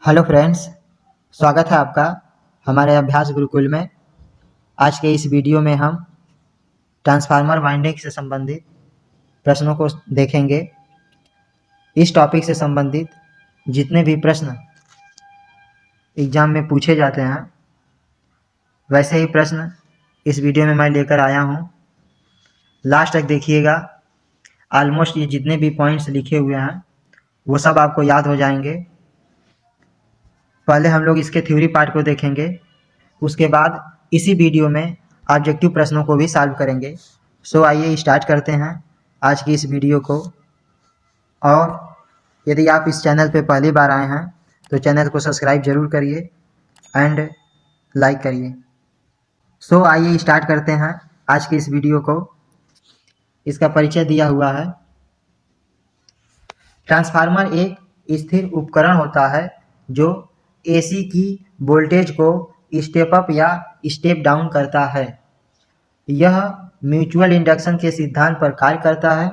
Hello friends, स्वागत है आपका हमारे अभ्यास गुरुकुल में। आज के इस वीडियो में हम ट्रांसफार्मर वाइंडिंग से संबंधित प्रश्नों को देखेंगे। इस टॉपिक से संबंधित जितने भी प्रश्न एग्जाम में पूछे जाते हैं वैसे ही प्रश्न इस वीडियो में मैं लेकर आया हूँ। लास्ट तक देखिएगा। ऑलमोस्ट ये जितने भी पॉइंट्स लिखे हुए हैं वो सब आपको याद हो जाएंगे। पहले हम लोग इसके थ्योरी पार्ट को देखेंगे, उसके बाद इसी वीडियो में ऑब्जेक्टिव प्रश्नों को भी सॉल्व करेंगे। सो आइए स्टार्ट करते हैं आज की इस वीडियो को। और यदि आप इस चैनल पे पहली बार आए हैं तो चैनल को सब्सक्राइब जरूर करिए एंड लाइक करिए। सो आइए स्टार्ट करते हैं आज की इस वीडियो को। इसका परिचय दिया हुआ है। ट्रांसफार्मर एक स्थिर उपकरण होता है जो एसी की वोल्टेज को स्टेप अप या स्टेप डाउन करता है। यह म्यूचुअल इंडक्शन के सिद्धांत पर कार्य करता है।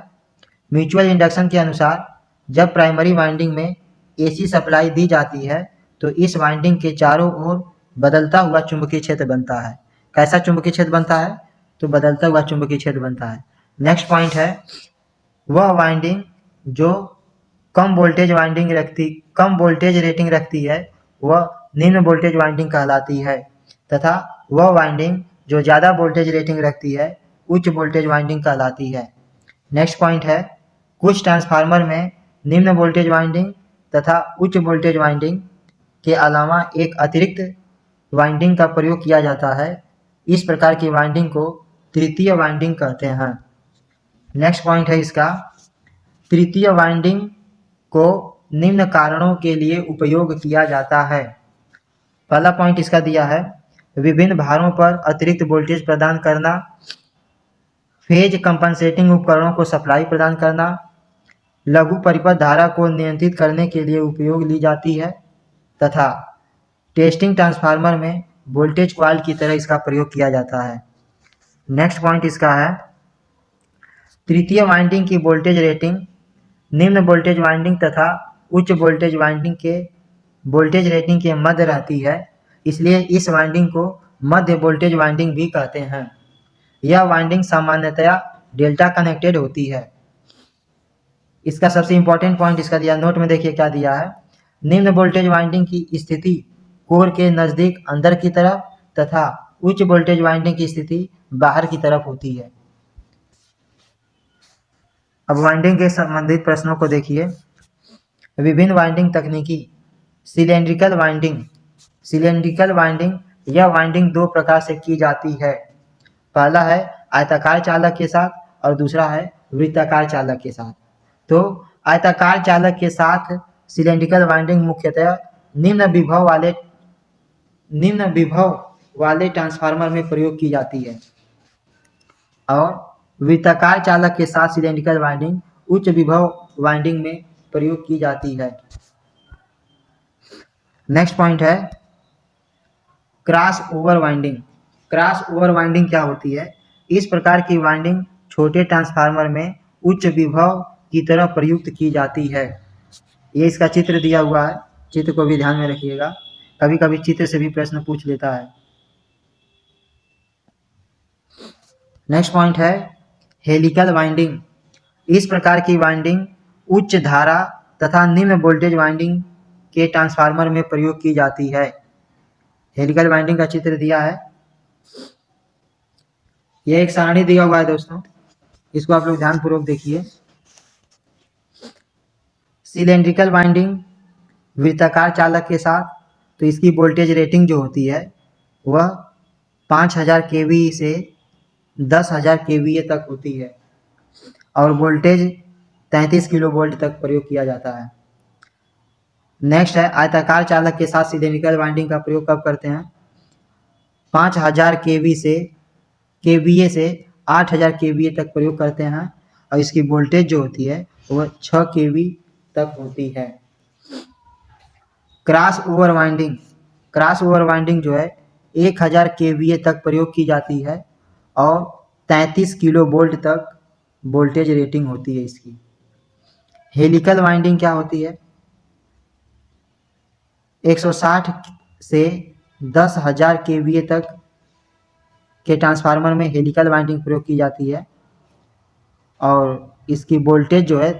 म्यूचुअल इंडक्शन के अनुसार जब प्राइमरी वाइंडिंग में एसी सप्लाई दी जाती है तो इस वाइंडिंग के चारों ओर बदलता हुआ चुंबकीय क्षेत्र बनता है। कैसा चुंबकीय क्षेत्र बनता है? तो बदलता हुआ चुंबकीय क्षेत्र बनता है। नेक्स्ट पॉइंट है, वह वाइंडिंग जो कम वोल्टेज रेटिंग रखती है वह निम्न वोल्टेज वाइंडिंग कहलाती है, तथा वह वाइंडिंग जो ज़्यादा वोल्टेज रेटिंग रखती है उच्च वोल्टेज वाइंडिंग कहलाती है। नेक्स्ट पॉइंट है, कुछ ट्रांसफार्मर में निम्न वोल्टेज वाइंडिंग तथा उच्च वोल्टेज वाइंडिंग के अलावा एक अतिरिक्त वाइंडिंग का प्रयोग किया जाता है। इस प्रकार की वाइंडिंग को तृतीय वाइंडिंग कहते हैं। नेक्स्ट पॉइंट है इसका, तृतीय वाइंडिंग को निम्न कारणों के लिए उपयोग किया जाता है। पहला पॉइंट इसका दिया है, विभिन्न भारों पर अतिरिक्त वोल्टेज प्रदान करना, फेज कंपनसेटिंग उपकरणों को सप्लाई प्रदान करना, लघु परिपथ धारा को नियंत्रित करने के लिए उपयोग ली जाती है, तथा टेस्टिंग ट्रांसफार्मर में वोल्टेज कॉइल की तरह इसका प्रयोग किया जाता है। नेक्स्ट पॉइंट इसका है, तृतीय वाइंडिंग की वोल्टेज रेटिंग निम्न वोल्टेज वाइंडिंग तथा उच्च वोल्टेज वाइंडिंग के वोल्टेज रेटिंग के मध्य रहती है, इसलिए इस वाइंडिंग को मध्य वोल्टेज वाइंडिंग भी कहते हैं। यह वाइंडिंग सामान्यतया डेल्टा कनेक्टेड होती है। इसका सबसे इंपॉर्टेंट पॉइंट इसका दिया, नोट में देखिए क्या दिया है, निम्न वोल्टेज वाइंडिंग की स्थिति कोर के नजदीक अंदर की तरफ तथा उच्च वोल्टेज वाइंडिंग की स्थिति बाहर की तरफ होती है। अब वाइंडिंग के संबंधित प्रश्नों को देखिए। विभिन्न वाइंडिंग तकनीकी। सिलेंड्रिकल वाइंडिंग, यह वाइंडिंग दो प्रकार से की जाती है। पहला है आयताकार चालक के साथ और दूसरा है वृत्ताकार चालक के साथ। तो आयताकार चालक के साथ सिलेंड्रिकल वाइंडिंग मुख्यतः निम्न विभव वाले ट्रांसफार्मर में प्रयोग की जाती है, और वृत्ताकार चालक के साथ सिलेंड्रिकल वाइंडिंग उच्च विभव वाइंडिंग में प्रयोग की जाती है। नेक्स्ट पॉइंट है cross over winding. Cross over winding क्या होती है? इस प्रकार की वाइंडिंग छोटे ट्रांसफार्मर में उच्च विभव की तरह प्रयुक्त की जाती है। ये इसका चित्र दिया हुआ है, चित्र को भी ध्यान में रखिएगा, कभी कभी चित्र से भी प्रश्न पूछ लेता है। नेक्स्ट पॉइंट है हेलिकल वाइंडिंग। इस प्रकार की वाइंडिंग उच्च धारा तथा निम्न वोल्टेज वाइंडिंग के ट्रांसफार्मर में प्रयोग की जाती है। हेलिकल वाइंडिंग का चित्र दिया है, यह एक सारणी दिया हुआ है दोस्तों, इसको आप लोग ध्यानपूर्वक देखिए। सिलेंड्रिकल वाइंडिंग वृत्ताकार चालक के साथ, तो इसकी वोल्टेज रेटिंग जो होती है वह 5000 केवी से 10,000 केवीए तक होती है, और वोल्टेज 33 किलो वोल्ट तक प्रयोग किया जाता है। नेक्स्ट है आयताकार चालक के साथ सिलेंड्रिकल वाइंडिंग का प्रयोग कब करते हैं? 5000 केवीए से 8000 केवीए तक प्रयोग करते हैं, और इसकी वोल्टेज जो होती है वह 6 केवी तक होती है। क्रॉस ओवर वाइंडिंग जो है 1000 केवीए तक प्रयोग की जाती है, और 33 किलो वोल्ट तक वोल्टेज रेटिंग होती है इसकी। हेलिकल वाइंडिंग क्या होती है? 160 से 10,000 केवीए तक के ट्रांसफार्मर में हेलिकल वाइंडिंग प्रयोग की जाती है और इसकी वोल्टेज जो है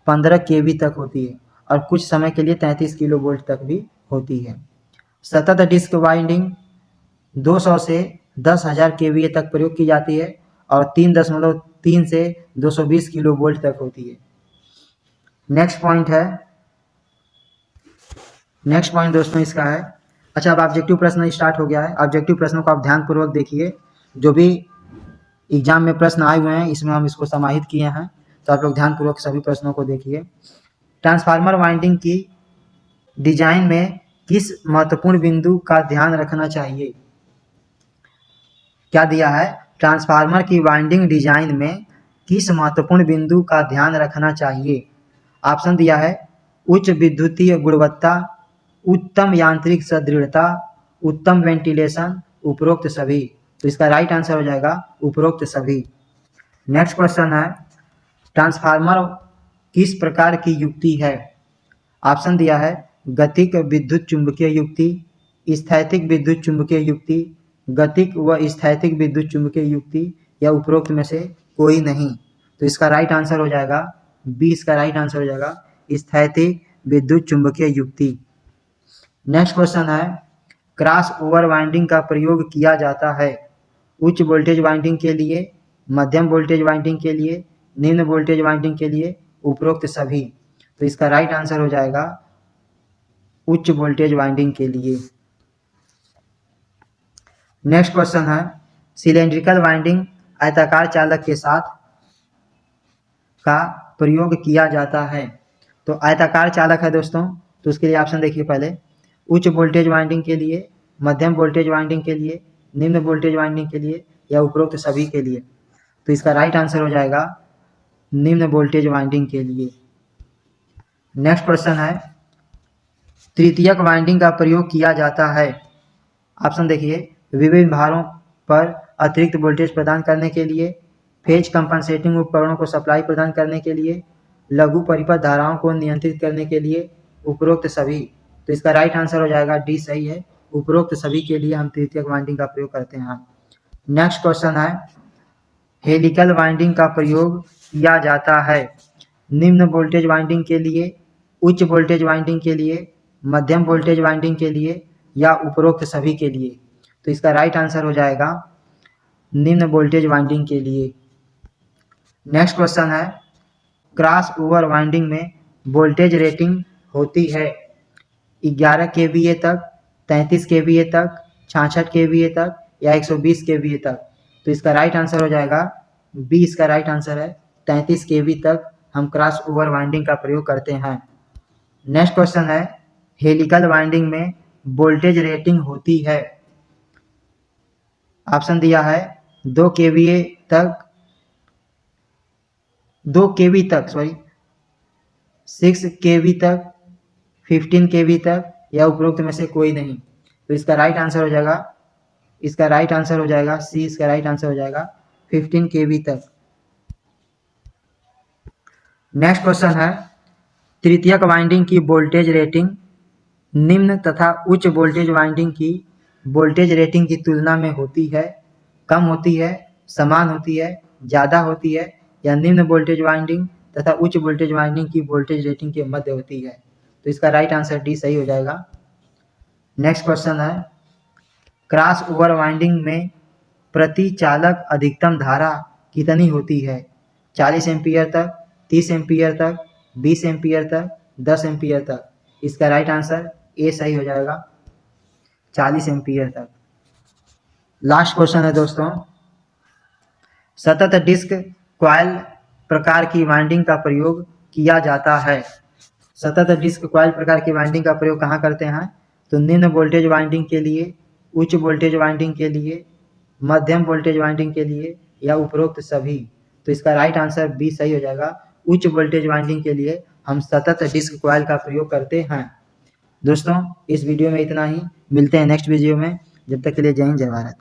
15 केवी तक होती है और कुछ समय के लिए 33 किलो वोल्ट तक भी होती है। सतत डिस्क वाइंडिंग 200 से 10,000 केवीए तक प्रयोग की जाती है और 3.3 से 220 किलो वोल्ट तक होती है। नेक्स्ट पॉइंट दोस्तों इसका है, अच्छा अब ऑब्जेक्टिव प्रश्न स्टार्ट हो गया है। ऑब्जेक्टिव प्रश्नों को आप ध्यानपूर्वक देखिए, जो भी एग्जाम में प्रश्न आए हुए हैं इसमें हम इसको समाहित किए हैं, तो आप लोग ध्यानपूर्वक सभी प्रश्नों को देखिए। ट्रांसफार्मर वाइंडिंग की डिजाइन में किस महत्वपूर्ण बिंदु का ध्यान रखना चाहिए? क्या दिया है? ट्रांसफार्मर की वाइंडिंग डिजाइन में किस महत्वपूर्ण बिंदु का ध्यान रखना चाहिए? ऑप्शन दिया है उच्च विद्युतीय गुणवत्ता, उत्तम यांत्रिक सुदृढ़ता, उत्तम वेंटिलेशन, उपरोक्त सभी। तो इसका राइट आंसर हो जाएगा उपरोक्त सभी। नेक्स्ट क्वेश्चन है, ट्रांसफार्मर किस प्रकार की युक्ति है? ऑप्शन दिया है गतिक विद्युत चुंबकीय युक्ति, स्थैतिक विद्युत चुंबकीय युक्ति, गतिक व स्थैतिक विद्युत चुंबकीय युक्ति, या उपरोक्त में से कोई नहीं। तो इसका राइट आंसर हो जाएगा बी, इसका राइट आंसर हो जाएगा स्थैतिक विद्युत चुंबकीय युक्ति। नेक्स्ट क्वेश्चन है, क्रॉस ओवर वाइंडिंग का प्रयोग किया जाता है उच्च वोल्टेज वाइंडिंग के लिए, मध्यम वोल्टेज वाइंडिंग के लिए, निम्न वोल्टेज वाइंडिंग के लिए, उपरोक्त सभी। तो इसका राइट आंसर हो जाएगा उच्च वोल्टेज वाइंडिंग के लिए। नेक्स्ट क्वेश्चन है, सिलेंड्रिकल वाइंडिंग आयताकार चालक के साथ का प्रयोग किया जाता है। तो आयताकार चालक है दोस्तों, तो उसके लिए ऑप्शन देखिए पहले, उच्च वोल्टेज वाइंडिंग के लिए, मध्यम वोल्टेज वाइंडिंग के लिए, निम्न वोल्टेज वाइंडिंग के लिए, या उपरोक्त सभी के लिए। तो इसका राइट आंसर हो जाएगा निम्न वोल्टेज वाइंडिंग के लिए। नेक्स्ट क्वेश्चन है, तृतीयक वाइंडिंग का प्रयोग किया जाता है। ऑप्शन देखिए, विभिन्न भारों पर अतिरिक्त वोल्टेज प्रदान करने के लिए, फेज कंपनसेटिंग उपकरणों को सप्लाई प्रदान करने के लिए, लघु परिपथ धाराओं को नियंत्रित करने के लिए, उपरोक्त सभी। तो इसका राइट आंसर हो जाएगा डी, सही है, उपरोक्त सभी के लिए हम तृतीयक वाइंडिंग का प्रयोग करते हैं। नेक्स्ट क्वेश्चन है, हेलिकल वाइंडिंग का प्रयोग किया जाता है निम्न वोल्टेज वाइंडिंग के लिए, उच्च वोल्टेज वाइंडिंग के लिए, मध्यम वोल्टेज वाइंडिंग के लिए, या उपरोक्त सभी के लिए। तो इसका राइट आंसर हो जाएगा निम्न वोल्टेज वाइंडिंग के लिए। नेक्स्ट क्वेश्चन है, क्रॉस ओवर वाइंडिंग में वोल्टेज रेटिंग होती है 11 केवीए तक, 33 केवीए तक, 66 केवीए तक, या 120 केवीए तक। तो इसका राइट आंसर हो जाएगा बी, इसका राइट आंसर है 33 केवी तक हम क्रॉस ओवर वाइंडिंग का प्रयोग करते हैं। नेक्स्ट क्वेश्चन है, हेलिकल वाइंडिंग में वोल्टेज रेटिंग होती है, ऑप्शन दिया है 2 केवीए तक, 6 केवी तक, 15 केवी तक, या उपरोक्त में से कोई नहीं। तो इसका राइट आंसर हो जाएगा सी, इसका राइट आंसर हो जाएगा 15 केवी तक। नेक्स्ट क्वेश्चन है, तृतीयक वाइंडिंग की वोल्टेज रेटिंग निम्न तथा उच्च वोल्टेज वाइंडिंग की वोल्टेज रेटिंग की तुलना में होती है, कम होती है, समान होती है, ज़्यादा होती है, या निम्न वोल्टेज वाइंडिंग तथा उच्च वोल्टेज वाइंडिंग की वोल्टेज रेटिंग के मध्य होती है। तो इसका राइट आंसर डी सही हो जाएगा। नेक्स्ट क्वेश्चन है, क्रॉस ओवर वाइंडिंग में प्रति चालक अधिकतम धारा कितनी होती है? 40 एम्पीयर तक, 30 एम्पीयर तक, 20 एम्पीयर तक, 10 एम्पीयर तक। इसका राइट आंसर ए सही हो जाएगा 40 एम्पीयर तक। लास्ट क्वेश्चन है दोस्तों, सतत डिस्क कॉइल प्रकार की वाइंडिंग का प्रयोग किया जाता है। सतत डिस्क कॉइल प्रकार की वाइंडिंग का प्रयोग कहाँ करते हैं? तो निम्न वोल्टेज वाइंडिंग के लिए, उच्च वोल्टेज वाइंडिंग के लिए, मध्यम वोल्टेज वाइंडिंग के लिए, या उपरोक्त सभी। तो इसका राइट आंसर बी सही हो जाएगा, उच्च वोल्टेज वाइंडिंग के लिए हम सतत डिस्क कॉइल का प्रयोग करते हैं। दोस्तों इस वीडियो में इतना ही, मिलते हैं नेक्स्ट वीडियो में, जब तक के लिए जय हिंद जय भारत।